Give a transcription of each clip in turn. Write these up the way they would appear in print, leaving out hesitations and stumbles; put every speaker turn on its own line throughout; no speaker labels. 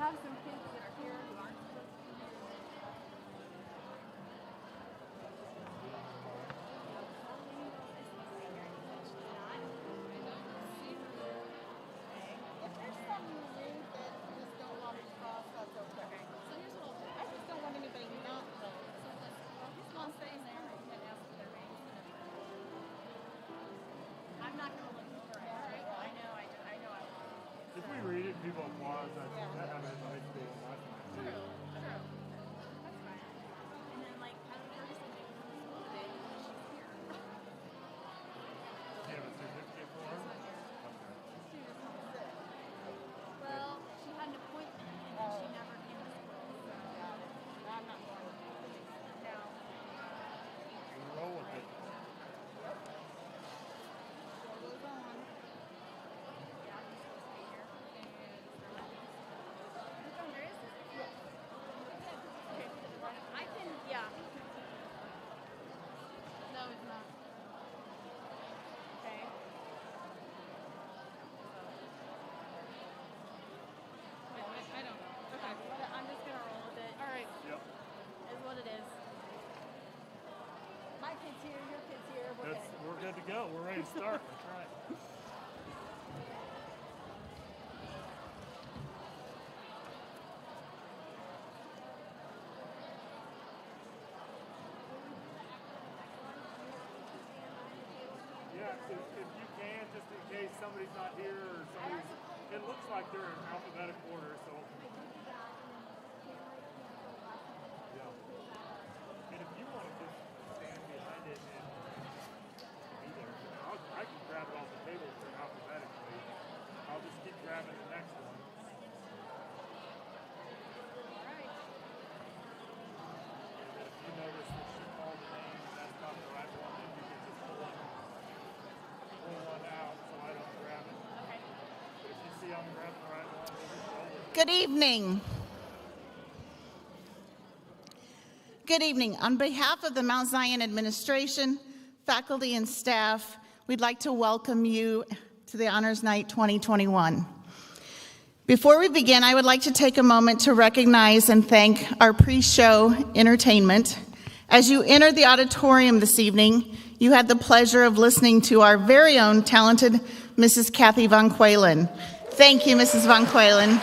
have some kids that are here who aren't supposed to be here.
If there's some rude that you just don't want to cross, that's okay.
So here's what I'll do.
I just don't want anybody not to.
So this one stays there and you can ask for their names. I'm not going to look for it, right? I know I will.
If we read it, people applause. That has a nice feel.
True. That's fine. And then, like, Heather Ferguson did come to school today because she's here.
Do you have a certificate for her?
She was homesick. Well, she had an appointment and she never came to school. So
I'm not going to.
no.
We roll with it.
Goes on.
Yeah, he's supposed to be here. And oh, there is. Okay. I can, yeah. No, it's not. Okay. I don't know. Okay. I'm just gonna roll with it. All right.
Yep.
Is what it is.
My kid's here, your kid's here.
We're good to go. We're ready to start. That's right. Yeah, if you can, just in case somebody's not here or somebody's, it looks like they're in alphabetical order, so. Yeah. And if you want to just stand behind it and be there, I can grab it off the table for alphabetically. I'll just keep grabbing the next one.
All right.
And then if you notice that she called the name and that's not the right one, then you can just pull one out so I don't grab it.
Okay.
But if you see I'm grabbing the right one, then just roll it.
Good evening. Good evening. On behalf of the Mount Zion administration, faculty, and staff, we'd like to welcome you to the Honors Night 2021. Before we begin, I would like to take a moment to recognize and thank our pre-show entertainment. As you entered the auditorium this evening, you had the pleasure of listening to our very own talented Mrs. Kathy Von Qualen. Thank you, Mrs. Von Qualen.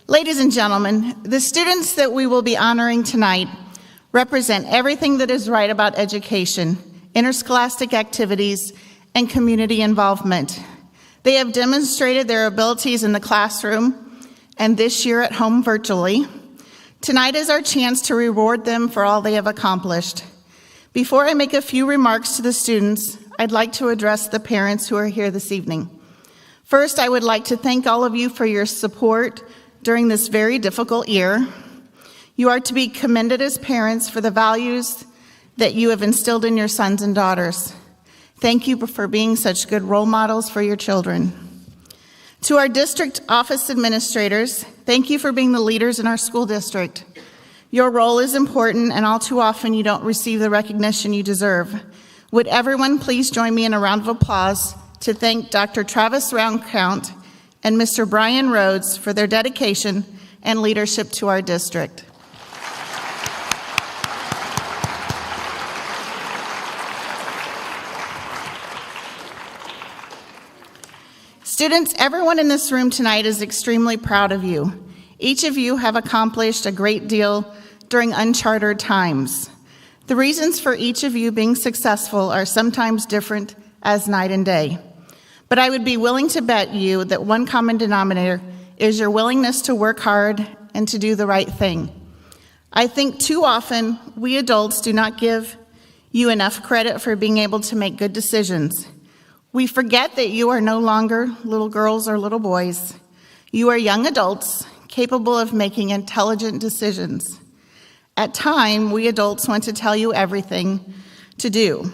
Ladies and gentlemen, the students that we will be honoring tonight represent everything that is right about education, interscholastic activities, and community involvement. They have demonstrated their abilities in the classroom and this year at home virtually. Tonight is our chance to reward them for all they have accomplished. Before I make a few remarks to the students, I'd like to address the parents who are here this evening. First, I would like to thank all of you for your support during this very difficult year. You are to be commended as parents for the values that you have instilled in your sons and daughters. Thank you for being such good role models for your children. To our district office administrators, thank you for being the leaders in our school district. Your role is important, and all too often you don't receive the recognition you deserve. Would everyone please join me in a round of applause to thank Dr. Travis Roundcount and Mr. Brian Rhodes for their dedication and leadership to our district. Students, everyone in this room tonight is extremely proud of you. Each of you have accomplished a great deal during uncharted times. The reasons for each of you being successful are sometimes different as night and day. But I would be willing to bet you that one common denominator is your willingness to work hard and to do the right thing. I think too often we adults do not give you enough credit for being able to make good decisions. We forget that you are no longer little girls or little boys. You are young adults capable of making intelligent decisions. At times, we adults want to tell you everything to do.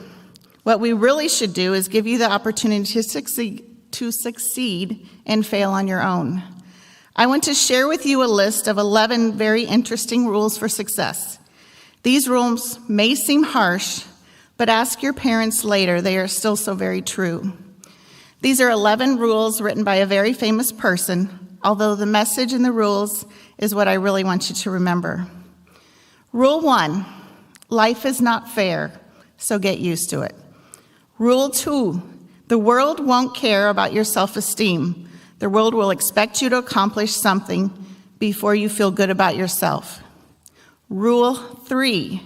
What we really should do is give you the opportunity to succeed and fail on your own. I want to share with you a list of 11 very interesting rules for success. These rules may seem harsh, but ask your parents later, they are still so very true. These are 11 rules written by a very famous person, although the message in the rules is what I really want you to remember. Rule 1, life is not fair, so get used to it. Rule 2, the world won't care about your self-esteem. The world will expect you to accomplish something before you feel good about yourself. Rule 3,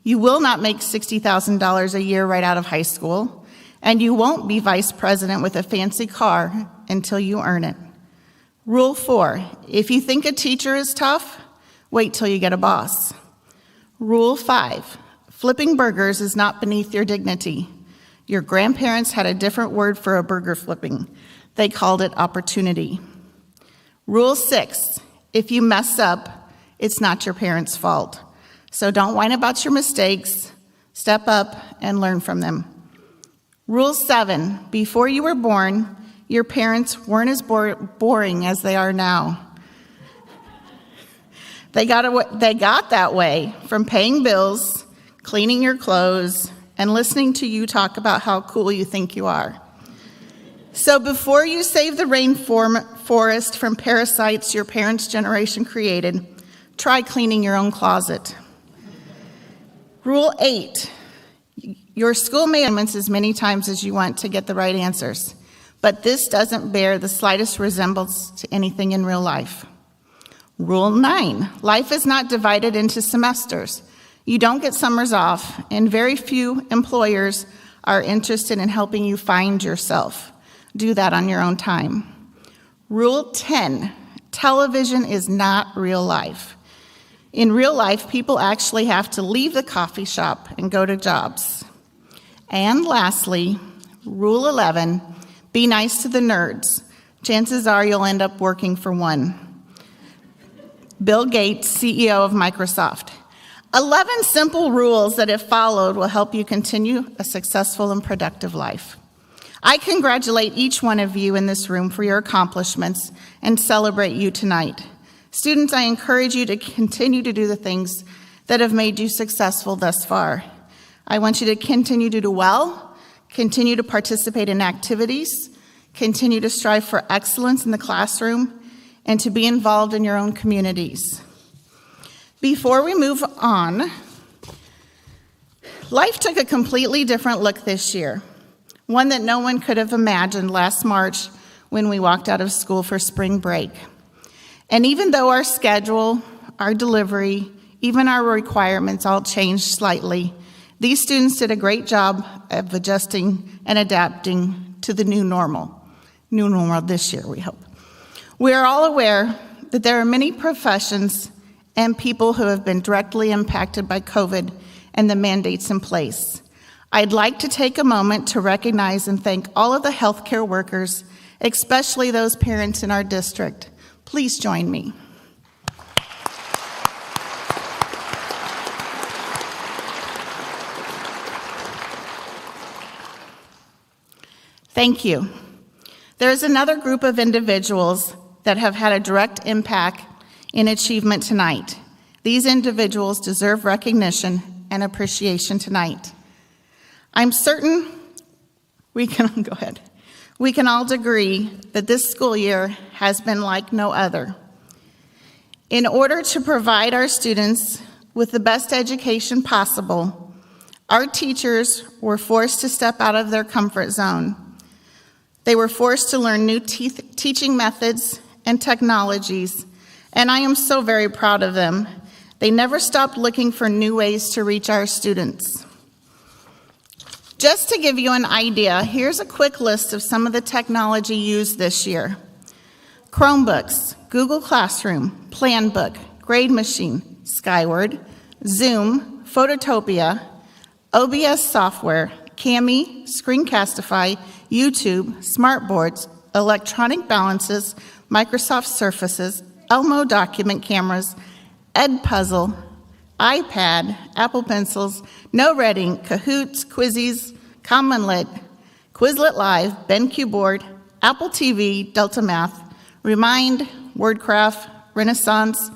you will not make $60,000 a year right out of high school, and you won't be vice president with a fancy car until you earn it. Rule 4, if you think a teacher is tough, wait till you get a boss. Rule 5, flipping burgers is not beneath your dignity. Your grandparents had a different word for a burger flipping. They called it opportunity. Rule 6, if you mess up, it's not your parents' fault. So don't whine about your mistakes. Step up and learn from them. Rule 7, before you were born, your parents weren't as boring as they are now. They got that way from paying bills, cleaning your clothes, and listening to you talk about how cool you think you are. So before you save the rainforest from parasites your parents' generation created, try cleaning your own closet. Rule 8, your school may amend as many times as you want to get the right answers, but this doesn't bear the slightest resemblance to anything in real life. Rule 9, life is not divided into semesters. You don't get summers off, and very few employers are interested in helping you find yourself. Do that on your own time. Rule 10, television is not real life. In real life, people actually have to leave the coffee shop and go to jobs. And lastly, Rule 11, be nice to the nerds. Chances are you'll end up working for one. Bill Gates, CEO of Microsoft. 11 simple rules that, if followed, will help you continue a successful and productive life. I congratulate each one of you in this room for your accomplishments and celebrate you tonight. Students, I encourage you to continue to do the things that have made you successful thus far. I want you to continue to do well, continue to participate in activities, continue to strive for excellence in the classroom, and to be involved in your own communities. Before we move on, life took a completely different look this year, one that no one could have imagined last March when we walked out of school for spring break. And even though our schedule, our delivery, even our requirements all changed slightly, these students did a great job of adjusting and adapting to the new normal this year, we hope. We are all aware that there are many professions and people who have been directly impacted by COVID and the mandates in place. I'd like to take a moment to recognize and thank all of the healthcare workers, especially those parents in our district. Please join me. Thank you. There is another group of individuals that have had a direct impact in achievement tonight. These individuals deserve recognition and appreciation tonight. I'm certain we can all agree that this school year has been like no other. In order to provide our students with the best education possible, our teachers were forced to step out of their comfort zone. They were forced to learn new teaching methods and technologies, and I am so very proud of them. They never stopped looking for new ways to reach our students. Just to give you an idea, here's a quick list of some of the technology used this year. Chromebooks, Google Classroom, Planbook, Grade Machine, Skyward, Zoom, Phototopia, OBS software, Cami, Screencastify, YouTube, Smartboards, Electronic Balances, Microsoft Surfaces, Elmo document cameras, Edpuzzle, iPad, Apple Pencils, NoReading, Kahoots, Quizzes, Commonlit, Quizlet Live, BenQ Board, Apple TV, Delta Math, Remind, WordCraft, Renaissance,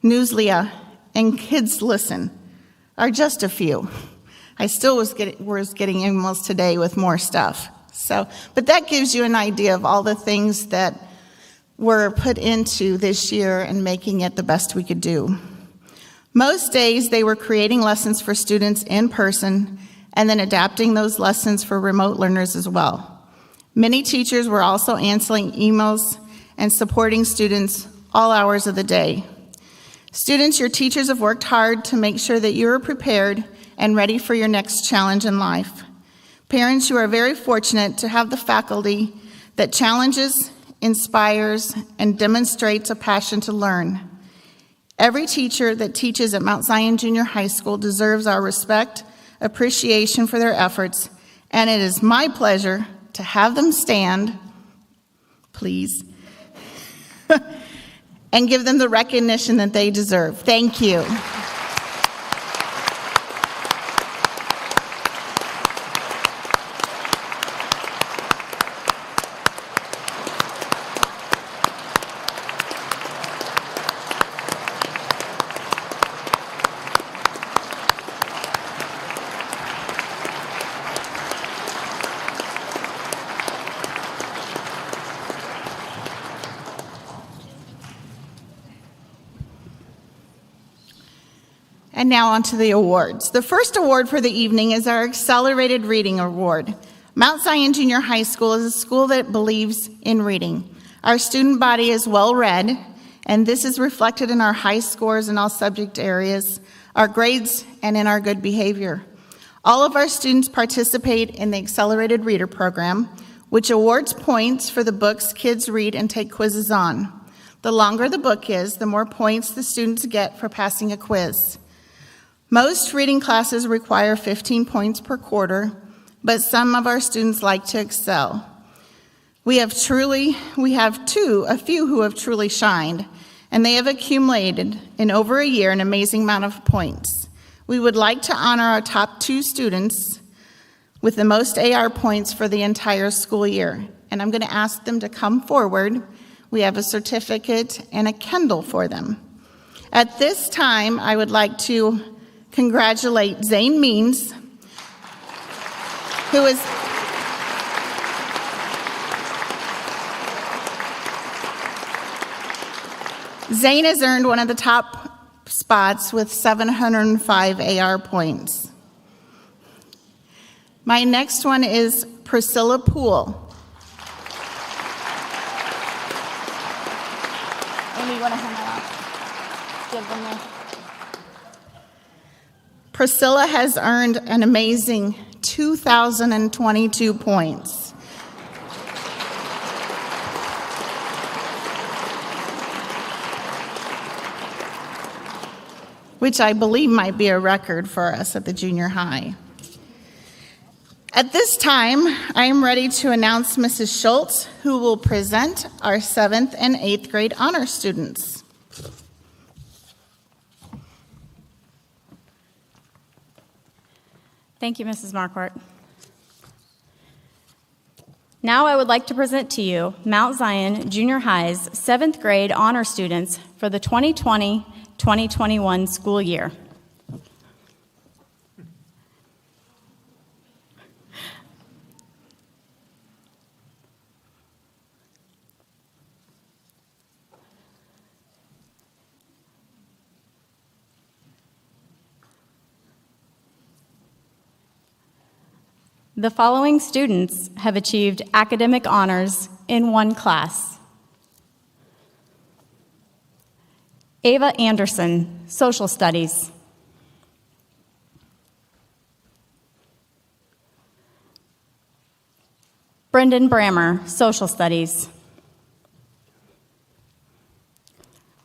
Newslia, and Kids Listen are just a few. I still was getting emails today with more stuff, So, but that gives you an idea of all the things that were put into this year and making it the best we could do. Most days they were creating lessons for students in person and then adapting those lessons for remote learners as well. Many teachers were also answering emails and supporting students all hours of the day. Students, your teachers have worked hard to make sure that you are prepared and ready for your next challenge in life. Parents, you are very fortunate to have the faculty that challenges, inspires, and demonstrates a passion to learn. Every teacher that teaches at Mount Zion Junior High School deserves our respect, appreciation for their efforts, and it is my pleasure to have them stand, please, and give them the recognition that they deserve. Thank you. And now on to the awards. The first award for the evening is our Accelerated Reading Award. Mount Zion Junior High School is a school that believes in reading. Our student body is well read, and this is reflected in our high scores in all subject areas, our grades, and in our good behavior. All of our students participate in the Accelerated Reader Program, which awards points for the books kids read and take quizzes on. The longer the book is, the more points the students get for passing a quiz. Most reading classes require 15 points per quarter, but some of our students like to excel. We have a few who have truly shined, and they have accumulated in over a year an amazing amount of points. We would like to honor our top 2 students with the most AR points for the entire school year, and I'm going to ask them to come forward. We have a certificate and a Kindle for them. At this time, I would like to congratulate Zane Means, who is Zane has earned one of the top spots with 705 AR points. My next one is Priscilla Poole. Amy, you want to hand that out? Give them there. Priscilla has earned an amazing 2,022 points. Which I believe might be a record for us at the junior high. At this time, I am ready to announce Mrs. Schultz, who will present our 7th and 8th grade honor students.
Thank you, Mrs. Marquardt. Now I would like to present to you Mount Zion Junior High's 7th grade honor students for the 2020-2021 school year. The following students have achieved academic honors in one class. Ava Anderson, Social Studies. Brendan Brammer, Social Studies.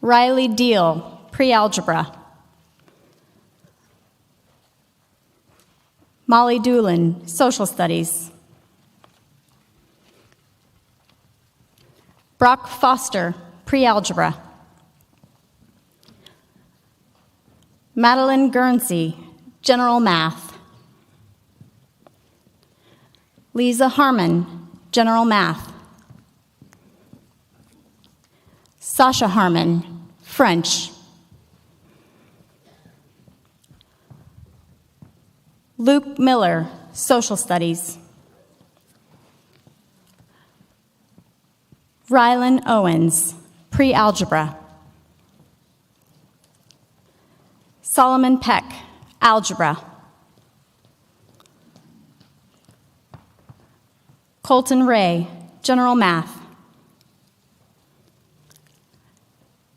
Riley Deal, Pre-Algebra. Molly Doolin, Social Studies. Brock Foster, Pre-Algebra. Madeline Guernsey, General Math. Lisa Harmon, General Math. Sasha Harmon, French. Luke Miller, Social Studies. Rylan Owens, pre-algebra. Solomon Peck, algebra. Colton Ray, general math.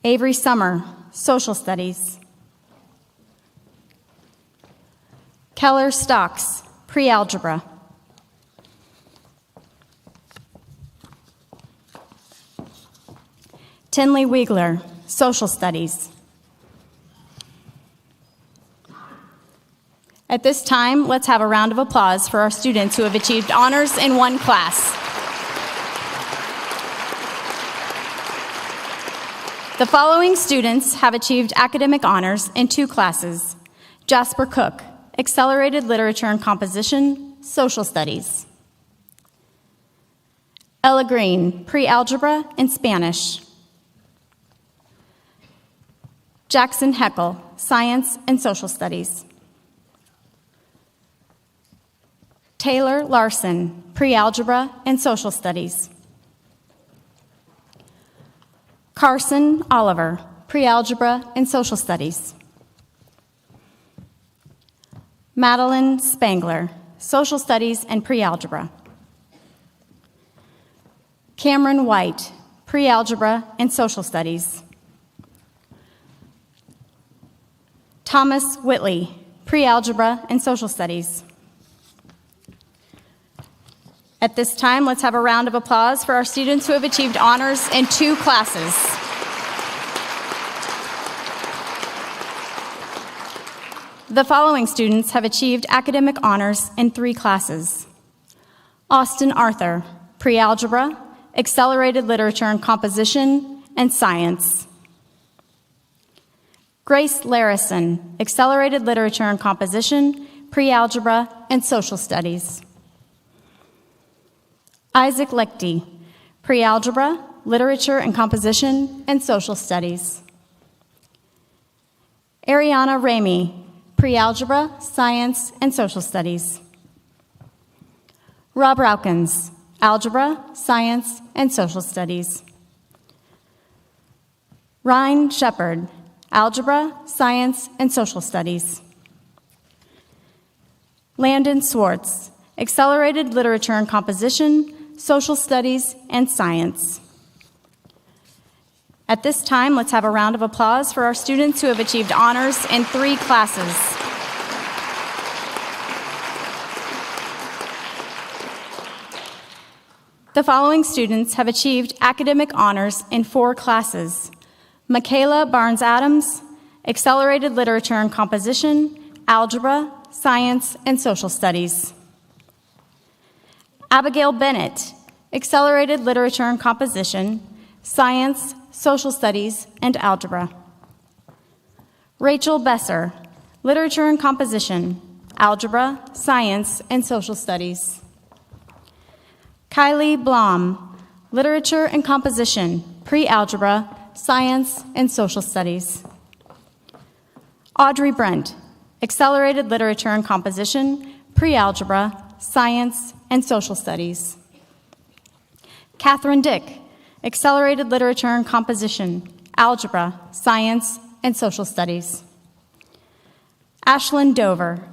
Avery Summer, social studies. Keller Stocks, pre-algebra. Tinley Wiegler, social studies. At this time, let's have a round of applause for our students who have achieved honors in one class. The following students have achieved academic honors in 2 classes. Jasper Cook, Accelerated Literature and Composition, Social Studies. Ella Green, Pre-Algebra and Spanish. Jackson Heckel, Science and Social Studies. Taylor Larson, Pre-Algebra and Social Studies. Carson Oliver, Pre-Algebra and Social Studies. Madeline Spangler, Social Studies and Pre-Algebra. Cameron White, Pre-Algebra and Social Studies. Thomas Whitley, Pre-Algebra and Social Studies. At this time, let's have a round of applause for our students who have achieved honors in 2 classes. The following students have achieved academic honors in 3 classes. Austin Arthur, Pre-Algebra, Accelerated Literature and Composition, and Science. Grace Larison, Accelerated Literature and Composition, Pre-Algebra, and Social Studies. Isaac Lichty, Pre-Algebra, Literature and Composition, and Social Studies. Ariana Ramey, Pre-Algebra, Science, and Social Studies. Rob Raukins, Algebra, Science, and Social Studies. Ryan Shepard, Algebra, Science, and Social Studies. Landon Swartz, Accelerated Literature and Composition, Social Studies, and Science. At this time, let's have a round of applause for our students who have achieved honors in 3 classes. The following students have achieved academic honors in 4 classes. Michaela Barnes-Adams, Accelerated Literature and Composition, Algebra, Science, and Social Studies. Abigail Bennett, Accelerated Literature and Composition, Science, Social Studies, and Algebra. Rachel Besser, Literature and Composition, Algebra, Science, and Social Studies. Kylie Blom, Literature and Composition, Pre-Algebra, Science, and Social Studies. Audrey Brent, Accelerated Literature and Composition, Pre-Algebra, Science, and Social Studies. Catherine Dick, Accelerated Literature and Composition, Algebra, Science, and Social Studies. Ashlyn Dover,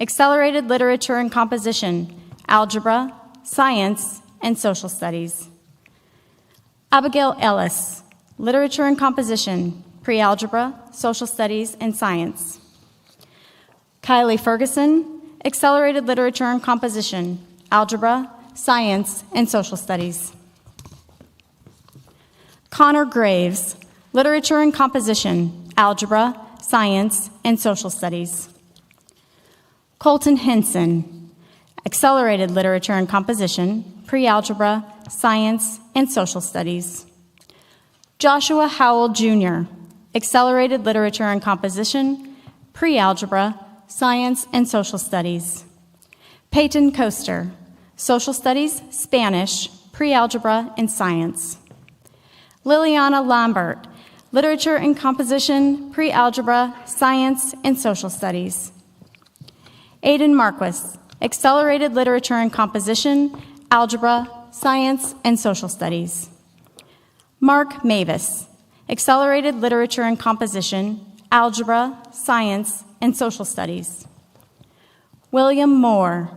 Accelerated Literature and Composition, Algebra, Science, and Social Studies. Abigail Ellis, Literature and Composition, Pre-Algebra, Social Studies, and Science. Kylie Ferguson, Accelerated Literature and Composition, Algebra, Science, and Social Studies. Connor Graves, Literature and Composition, Algebra, Science, and Social Studies. Colton Henson, Accelerated Literature and Composition, Pre-Algebra, Science, and Social Studies. Joshua Howell Jr., Accelerated Literature and Composition, Pre-Algebra, Science, and Social Studies. Peyton Coaster, Social Studies, Spanish, Pre-Algebra, and Science. Liliana Lambert, Literature and Composition, Pre-Algebra, Science, and Social Studies. Aidan Marquis, Accelerated Literature and Composition, Algebra, Science, and Social Studies. Mark Mavis, Accelerated Literature and Composition, Algebra, Science, and Social Studies. William Moore,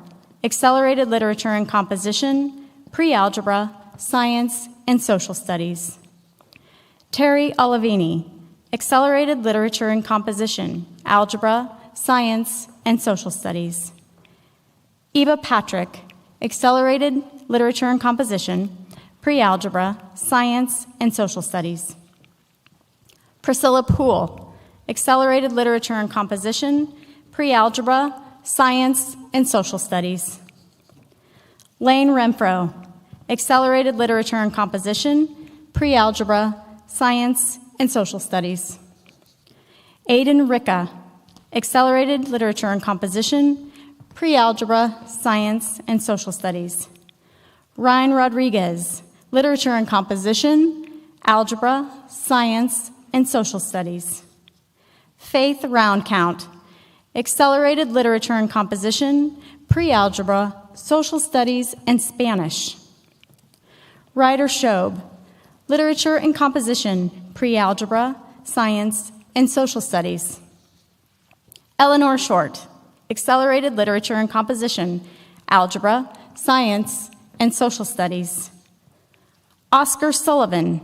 Accelerated Literature and Composition, Pre-Algebra, Science, and Social Studies. Terry Olivini, Accelerated Literature and Composition, Algebra, Science, and Social Studies. Eva Patrick, Accelerated Literature and Composition, Pre-Algebra, Science, and Social Studies. Priscilla Poole, Accelerated Literature and Composition, Pre-Algebra, Science, and Social Studies. Lane Renfro, Accelerated Literature and Composition, Pre-Algebra, Science, and Social Studies. Aidan Ricca, Accelerated Literature and Composition, Pre-Algebra, Science, and Social Studies. Ryan Rodriguez, Literature and Composition, Algebra, Science, and Social Studies. Faith Roundcount, Accelerated Literature and Composition, Pre-Algebra, Social Studies, and Spanish. Ryder Shobe, Literature and Composition, Pre-Algebra, Science, and Social Studies. Eleanor Short, Accelerated Literature and Composition, Algebra, Science, and Social Studies. Oscar Sullivan,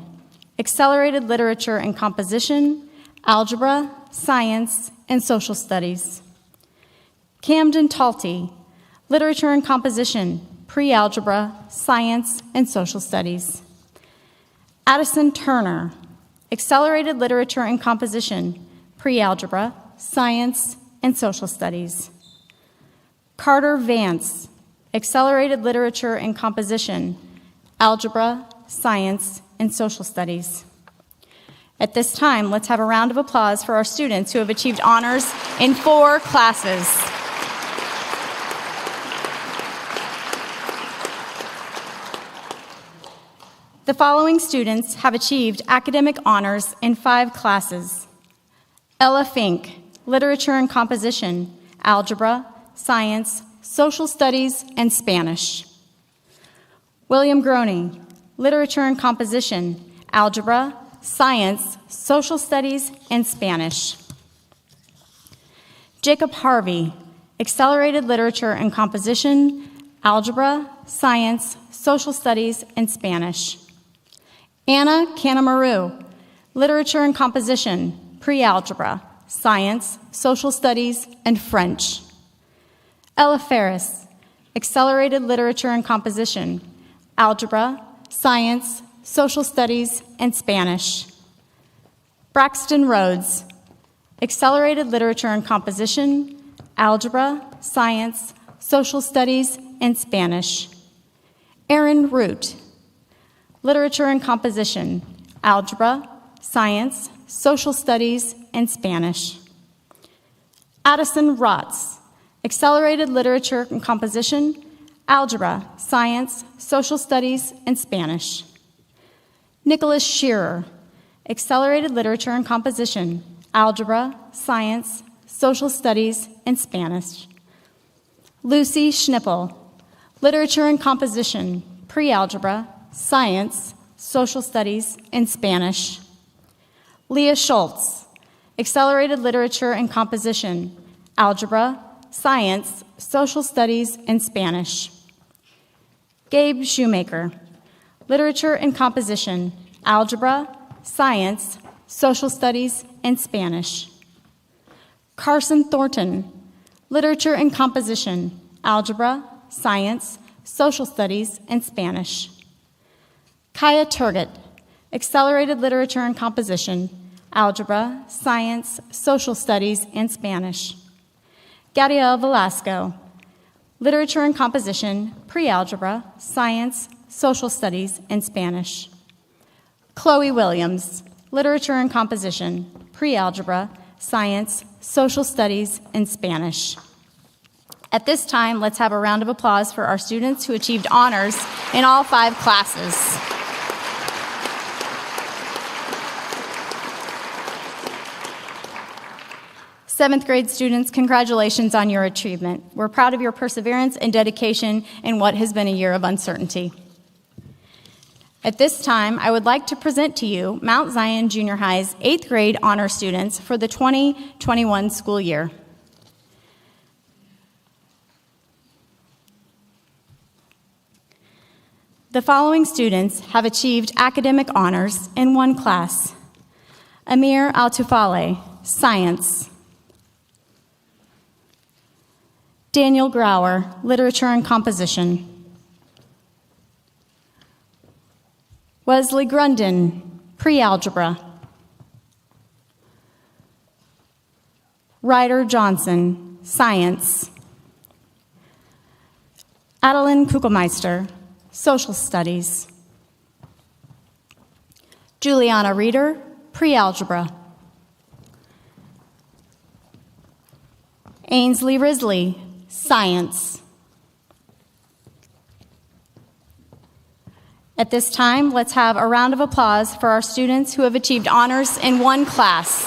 Accelerated Literature and Composition, Algebra, Science, and Social Studies. Camden Talty, Literature and Composition, Pre-Algebra, Science, and Social Studies. Addison Turner, Accelerated Literature and Composition, Pre-Algebra, Science, and Social Studies. Carter Vance, Accelerated Literature and Composition, Algebra, Science, and Social Studies. At this time, let's have a round of applause for our students who have achieved honors in 4 classes. The following students have achieved academic honors in 5 classes. Ella Fink, Literature and Composition, Algebra, Science, Social Studies, and Spanish. William Groening, Literature and Composition, Algebra, Science, Social Studies, and Spanish. Jacob Harvey, Accelerated Literature and Composition, Algebra, Science, Social Studies, and Spanish. Anna Canamaru, Literature and Composition, Pre-Algebra, Science, Social Studies, and French. Ella Ferris, Accelerated Literature and Composition, Algebra, Science, Social Studies, and Spanish. Braxton Rhodes, Accelerated Literature and Composition, Algebra, Science, Social Studies, and Spanish. Aaron Root, Literature and Composition, Algebra, Science, Social Studies, and Spanish. Addison Rotz, Accelerated Literature and Composition, Algebra, Science, Social Studies, and Spanish. Nicholas Shearer, Accelerated Literature and Composition, Algebra, Science, Social Studies, and Spanish. Lucy Schnippel, Literature and Composition, Pre-Algebra, Science, Social Studies, and Spanish. Leah Schultz, Accelerated Literature and Composition, Algebra, Science, Social Studies, and Spanish. Gabe Shoemaker, Literature and Composition, Algebra, Science, Social Studies, and Spanish. Carson Thornton, Literature and Composition, Algebra, Science, Social Studies, and Spanish. Kaya Turgut, Accelerated Literature and Composition, Algebra, Science, Social Studies, and Spanish. Gadiel Velasco, Literature and Composition, Pre-Algebra, Science, Social Studies, and Spanish. Chloe Williams, Literature and Composition, Pre-Algebra, Science, Social Studies, and Spanish. At this time, let's have a round of applause for our students who achieved honors in all 5 classes. Seventh grade students, congratulations on your achievement. We're proud of your perseverance and dedication in what has been a year of uncertainty. At this time, I would like to present to you Mount Zion Junior High's 8th grade honor students for the 2021 school year. The following students have achieved academic honors in one class. Amir Altufale, Science. Daniel Grauer, Literature and Composition. Wesley Grunden, Pre-Algebra. Ryder Johnson, Science. Adeline Kugelmeister, Social Studies. Juliana Reeder, Pre-Algebra. Ainsley Risley, Science. At this time, let's have a round of applause for our students who have achieved honors in one class.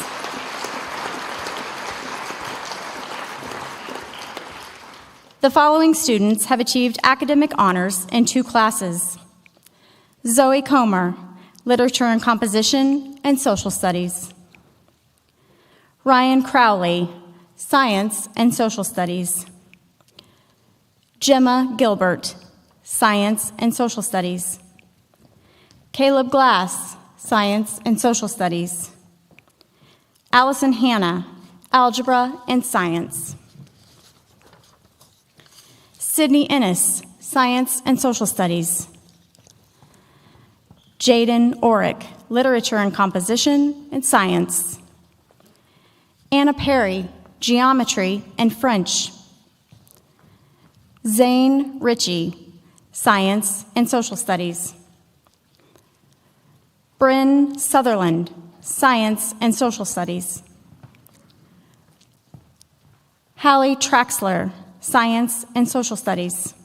The following students have achieved academic honors in 2 classes. Zoe Comer, Literature and Composition and Social Studies. Ryan Crowley, Science and Social Studies. Gemma Gilbert, Science and Social Studies. Caleb Glass, Science and Social Studies. Allison Hanna, Algebra and Science. Sydney Ennis, Science and Social Studies. Jaden Orick, Literature and Composition and Science. Anna Perry, Geometry and French. Zane Ritchie, Science and Social Studies. Bryn Sutherland, Science and Social Studies. Hallie Traxler, Science and Social Studies.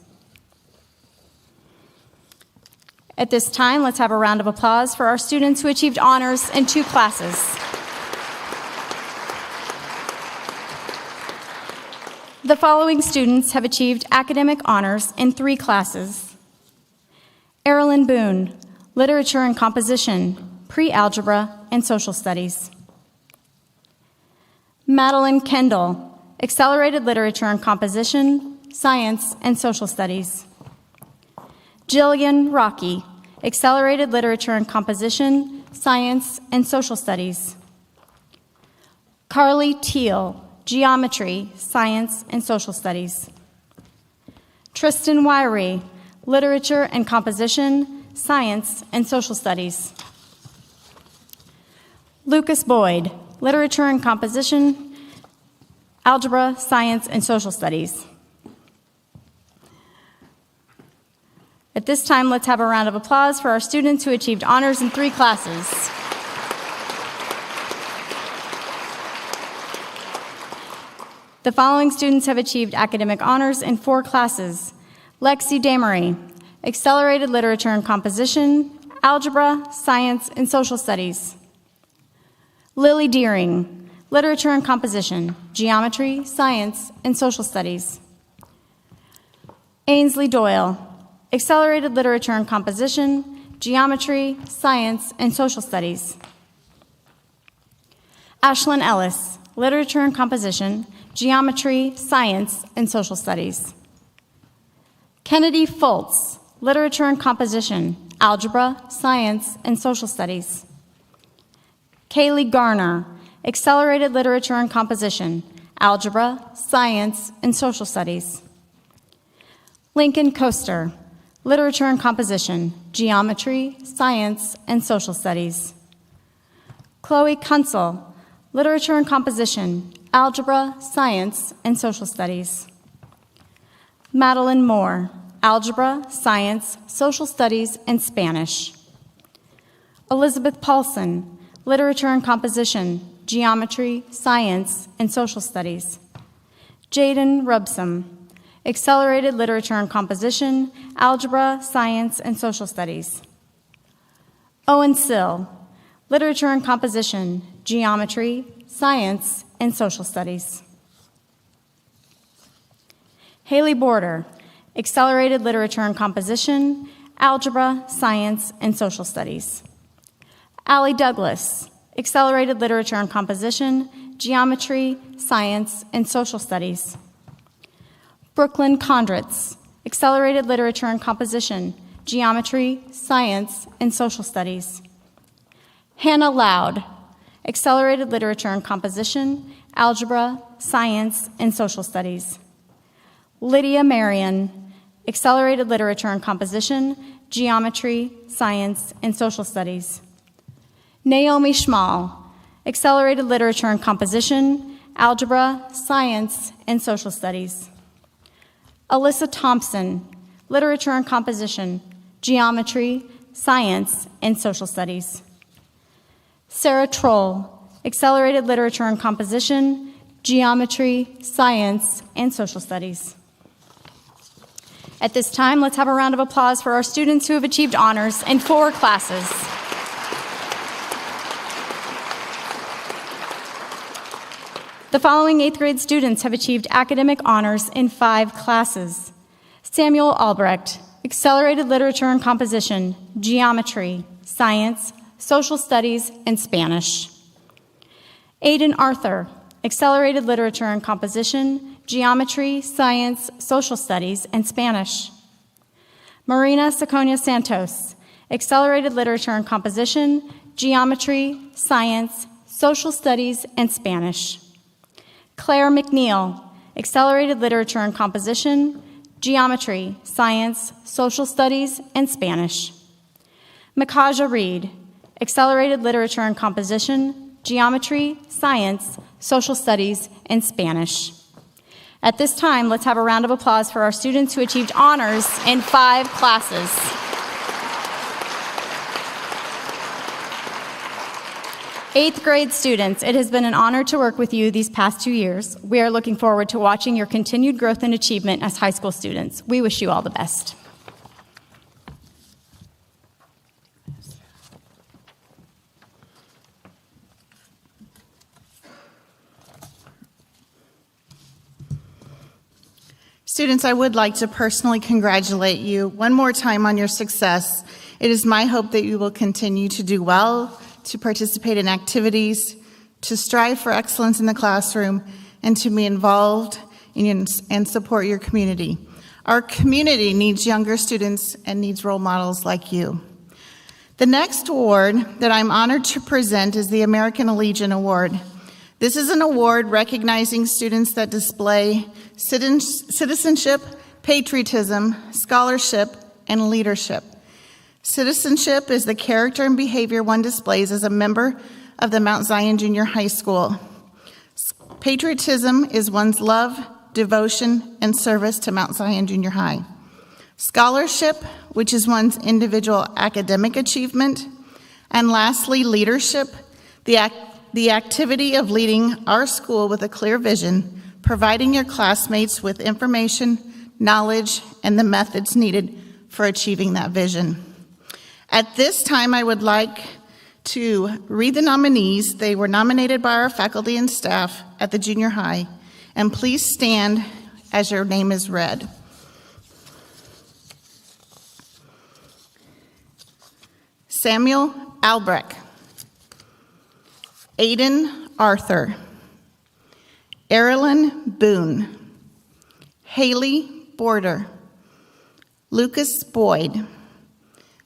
At this time, let's have a round of applause for our students who achieved honors in 2 classes. The following students have achieved academic honors in 3 classes. Erilyn Boone, Literature and Composition, Pre-Algebra and Social Studies. Madeline Kendall, Accelerated Literature and Composition, Science and Social Studies. Jillian Rocky, Accelerated Literature and Composition, Science and Social Studies. Carly Teal, Geometry, Science and Social Studies. Tristan Wyrie, Literature and Composition, Science and Social Studies. Lucas Boyd, Literature and Composition, Algebra, Science and Social Studies. At this time, let's have a round of applause for our students who achieved honors in 3 classes. The following students have achieved academic honors in 4 classes. Lexi Damery, Accelerated Literature and Composition, Algebra, Science and Social Studies. Lily Deering, Literature and Composition, Geometry, Science and Social Studies. Ainsley Doyle, Accelerated Literature and Composition, Geometry, Science and Social Studies. Ashlyn Ellis, Literature and Composition, Geometry, Science and Social Studies. Kennedy Fultz, Literature and Composition, Algebra, Science and Social Studies. Kaylee Garner, Accelerated Literature and Composition, Algebra, Science and Social Studies. Lincoln Coaster, Literature and Composition, Geometry, Science and Social Studies. Chloe Kunsel, Literature and Composition, Algebra, Science and Social Studies. Madeline Moore, Algebra, Science, Social Studies, and Spanish. Elizabeth Paulson, Literature and Composition, Geometry, Science, and Social Studies. Jaden Rubsum, Accelerated Literature and Composition, Algebra, Science, and Social Studies. Owen Sill, Literature and Composition, Geometry, Science, and Social Studies. Haley Border, Accelerated Literature and Composition, algebra, science, and social studies. Allie Douglas, accelerated literature and composition, geometry, science, and social studies. Brooklyn Kondratz, accelerated literature and composition, geometry, science, and social studies. Hannah Loud, accelerated literature and composition, algebra, science, and social studies. Lydia Marion, accelerated literature and composition, geometry, science, and social studies. Naomi Schmal, accelerated literature and composition, algebra, science, and social studies. Alyssa Thompson, literature and composition, geometry, science, and social studies. Sarah Troll, accelerated literature and composition, geometry, science, and social studies. At this time, let's have a round of applause for our students who have achieved honors in 4 classes. The following 8th grade students have achieved academic honors in 5 classes. Samuel Albrecht, accelerated literature and composition, geometry, science, social studies, and Spanish. Aiden Arthur, accelerated literature and composition, geometry, science, social studies, and Spanish. Marina Saconia Santos, accelerated literature and composition, geometry, science, social studies, and Spanish. Claire McNeil, accelerated literature and composition, geometry, science, social studies, and Spanish. Makaja Reed, accelerated literature and composition, geometry, science, social studies, and Spanish. At this time, let's have a round of applause for our students who achieved honors in 5 classes. Eighth grade students, it has been an honor to work with you these past 2 years. We are looking forward to watching your continued growth and achievement as high school students. We wish you all the best.
Students, I would like to personally congratulate you one more time on your success. It is my hope that you will continue to do well, to participate in activities, to strive for excellence in the classroom, and to be involved in and support your community. Our community needs younger students and needs role models like you. The next award that I'm honored to present is the American Allegiant Award. This is an award recognizing students that display citizenship, patriotism, scholarship, and leadership. Citizenship is the character and behavior one displays as a member of the Mount Zion Junior High School. Patriotism is one's love, devotion, and service to Mount Zion Junior High. Scholarship, which is one's individual academic achievement. And lastly, leadership, the activity of leading our school with a clear vision, providing your classmates with information, knowledge, and the methods needed for achieving that vision. At this time, I would like to read the nominees. They were nominated by our faculty and staff at the junior high. And please stand as your name is read. Samuel Albrecht, Aiden Arthur, Erilyn Boone, Haley Border, Lucas Boyd,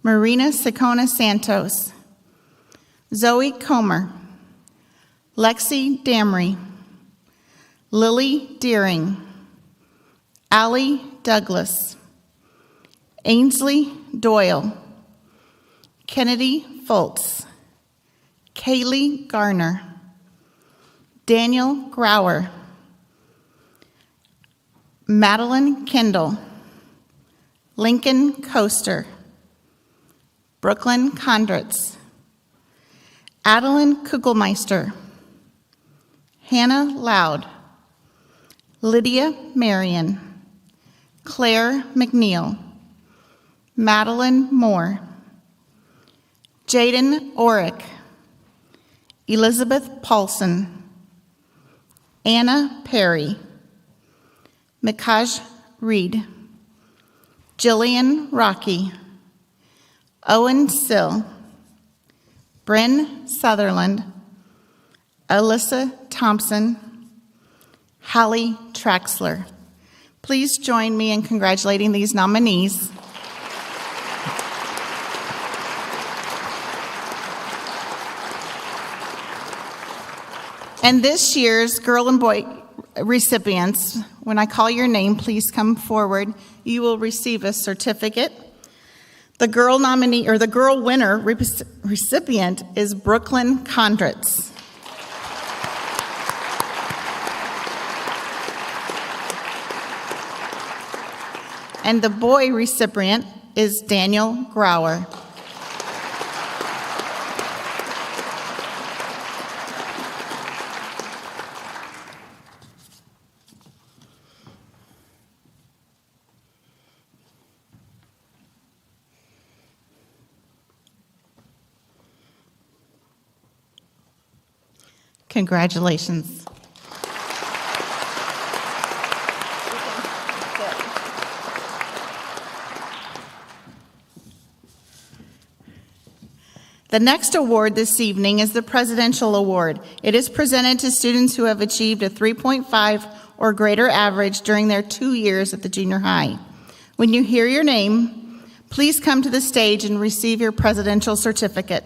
Marina Sacona Santos, Zoe Comer, Lexi Damry, Lily Deering, Allie Douglas, Ainsley Doyle, Kennedy Foltz, Kaylee Garner, Daniel Grauer, Madeline Kendall, Lincoln Coaster, Brooklyn Kondratz, Adeline Kugelmeister, Hannah Loud, Lydia Marion, Claire McNeil, Madeline Moore, Jaden Orick, Elizabeth Paulson, Anna Perry, Mikaj Reed, Jillian Rocky, Owen Sill, Bryn Sutherland, Alyssa Thompson, Hallie Traxler. Please join me in congratulating these nominees. And this year's girl and boy recipients, when I call your name, please come forward. You will receive a certificate. The girl nominee, or the girl winner recipient, is Brooklyn Condritz. And the boy recipient is Daniel Grauer. Congratulations. The next award this evening is the Presidential Award. It is presented to students who have achieved a 3.5 or greater average during their 2 years at the junior high. When you hear your name, please come to the stage and receive your presidential certificate.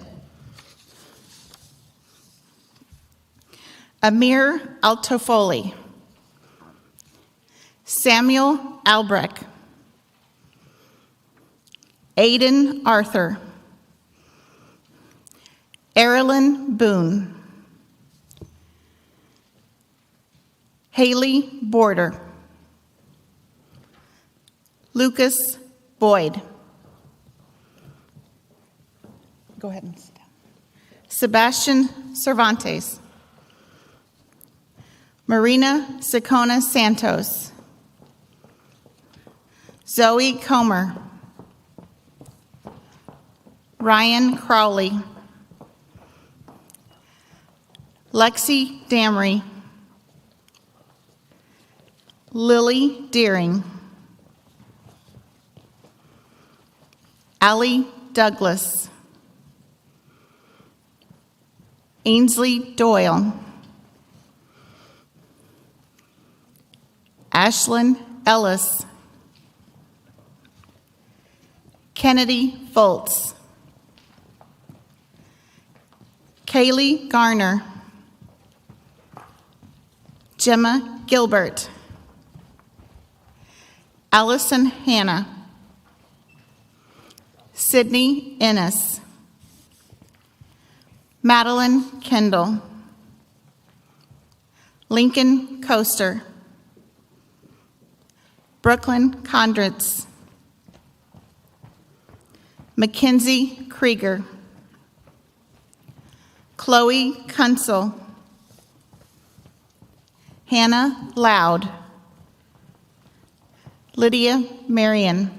Amir Altofoli, Samuel Albrecht, Aiden Arthur, Erilyn Boone, Haley Border, Lucas Boyd. Go ahead and sit down. Sebastian Cervantes, Marina Sicona Santos, Zoe Comer, Ryan Crowley, Lexi Damry, Lily Deering, Allie Douglas, Ainsley Doyle, Ashlyn Ellis, Kennedy Foltz, Kaylee Garner, Gemma Gilbert, Allison Hanna, Sydney Ennis, Madeline Kendall, Lincoln Coaster, Brooklyn Condritz, Mackenzie Krieger, Chloe Kunsel, Hannah Loud, Lydia Marion,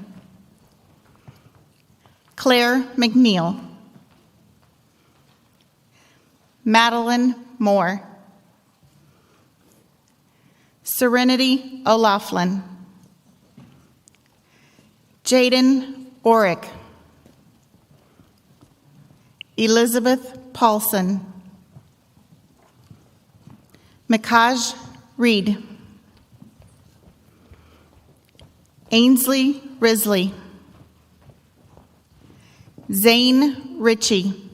Claire McNeil, Madeline Moore, Serenity O'Laughlin, Jaden Orick, Elizabeth Paulson, Mikaj Reed, Ainsley Risley, Zane Ritchie,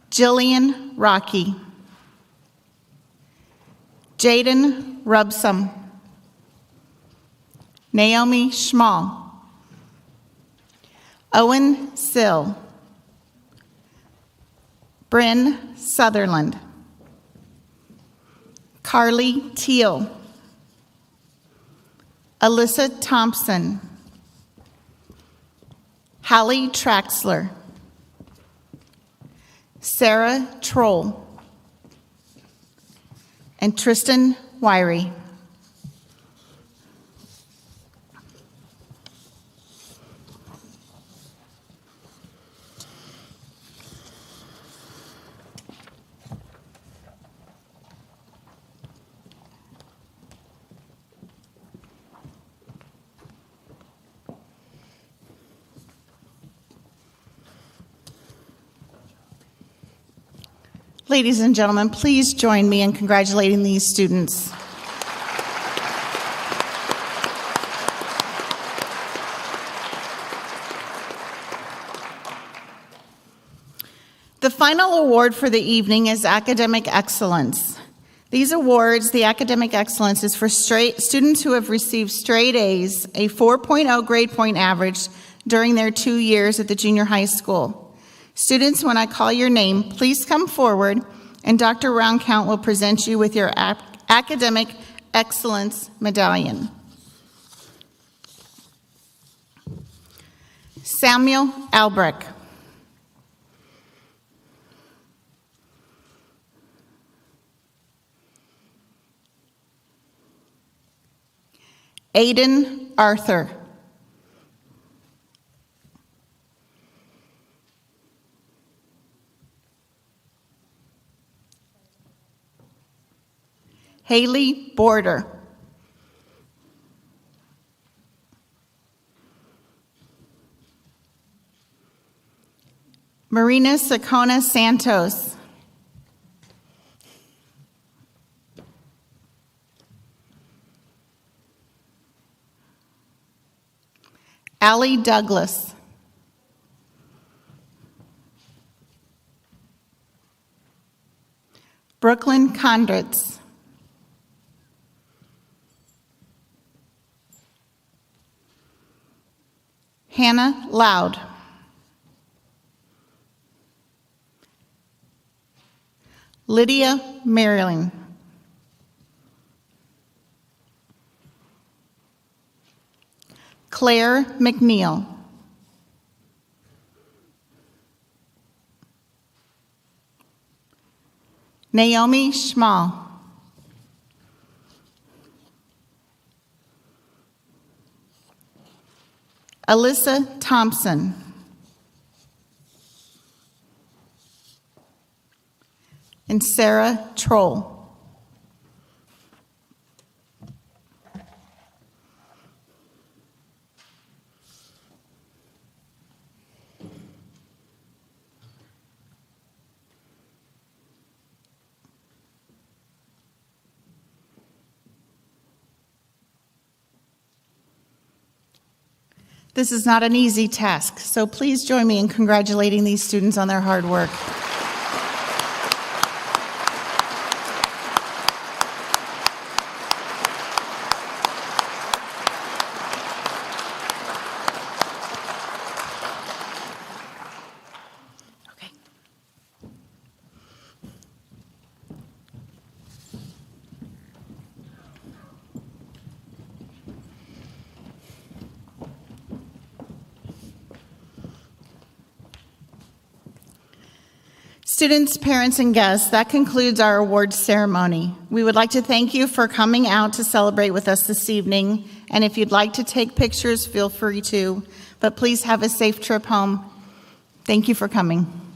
Jillian Rocky, Jaden Rubsum, Naomi Schmall, Owen Sill, Bryn Sutherland, Carly Teal, Alyssa Thompson, Hallie Traxler, Sarah Troll, and Tristan Wyrie. Ladies and gentlemen, please join me in congratulating these students. The final award for the evening is Academic Excellence. These awards, the Academic Excellence, is for students who have received straight A's, a 4.0 grade point average during their 2 years at the junior high school. Students, when I call your name, please come forward, and Dr. Roundcount will present you with your Academic Excellence Medallion. Samuel Albrecht. Aiden Arthur. Haley Border. Marina Sakona Santos. Allie Douglas. Brooklyn Condritz. Hannah Loud. Lydia Marilyn. Claire McNeil. Naomi Schmal. Alyssa Thompson. And Sarah Troll. This is not an easy task, so please join me in congratulating these students on their hard work. Students, parents, and guests, that concludes our awards ceremony. We would like to thank you for coming out to celebrate with us this evening, and if you'd like to take pictures, feel free to, but please have a safe trip home. Thank you for coming.